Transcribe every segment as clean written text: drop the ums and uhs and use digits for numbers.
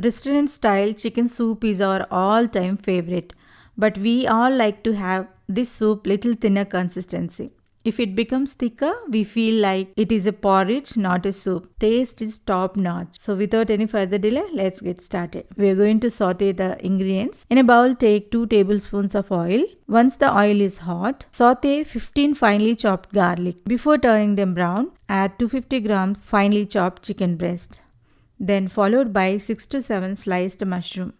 Restaurant style chicken soup is our all time favorite, but we all like to have this soup little thinner consistency. If it becomes thicker, we feel like it is a porridge, not a soup. Taste is top notch. So without any further delay, let's get started. We are going to saute the ingredients. In a bowl, take 2 tablespoons of oil. Once the oil is hot, saute 15 finely chopped garlic. Before turning them brown, add 250 grams finely chopped chicken breast, then followed by 6 to 7 sliced mushroom.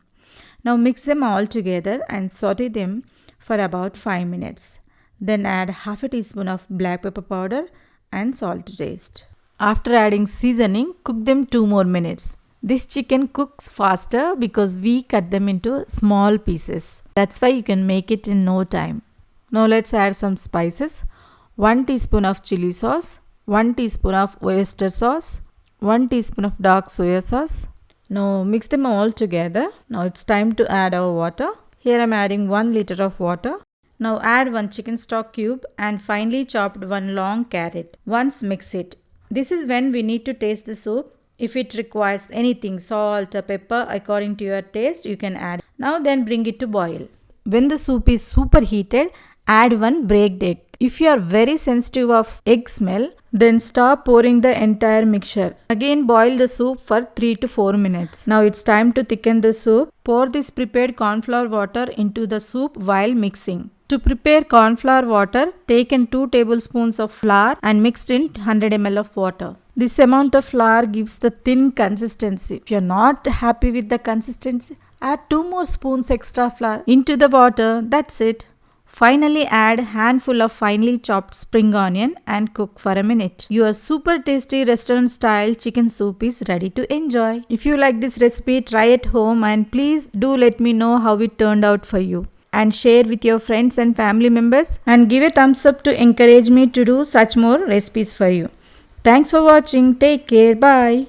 Now mix them all together and saute them for about 5 minutes. Then add half a teaspoon of black pepper powder and salt to taste. After adding seasoning, cook them 2 more minutes. This chicken cooks faster because we cut them into small pieces. That's why you can make it in no time. Now let's add some spices. 1 teaspoon of chili sauce, 1 teaspoon of oyster sauce, 1 teaspoon of dark soya sauce. Now mix them all together. Now it's time to add our water. Here I'm adding 1 liter of water. Now add 1 chicken stock cube and finely chopped 1 long carrot. Once mix it. This is when we need to taste the soup. If it requires anything, salt or pepper according to your taste, you can add. Now then bring it to boil. When the soup is superheated, add 1 breaked egg. If you are very sensitive of egg smell, then stop pouring the entire mixture. Again boil the soup for 3 to 4 minutes. Now it's time to thicken the soup. Pour this prepared corn flour water into the soup while mixing. To prepare corn flour water, take in 2 tablespoons of flour and mixed in 100 ml of water. This amount of flour gives the thin consistency. If you are not happy with the consistency, add 2 more spoons extra flour into the water. That's it. Finally add handful of finely chopped spring onion and cook for a minute. Your super tasty restaurant style chicken soup is ready to enjoy. If you like this recipe, try at home and please do let me know how it turned out for you. And share with your friends and family members and give a thumbs up to encourage me to do such more recipes for you. Thanks for watching. Take care. Bye.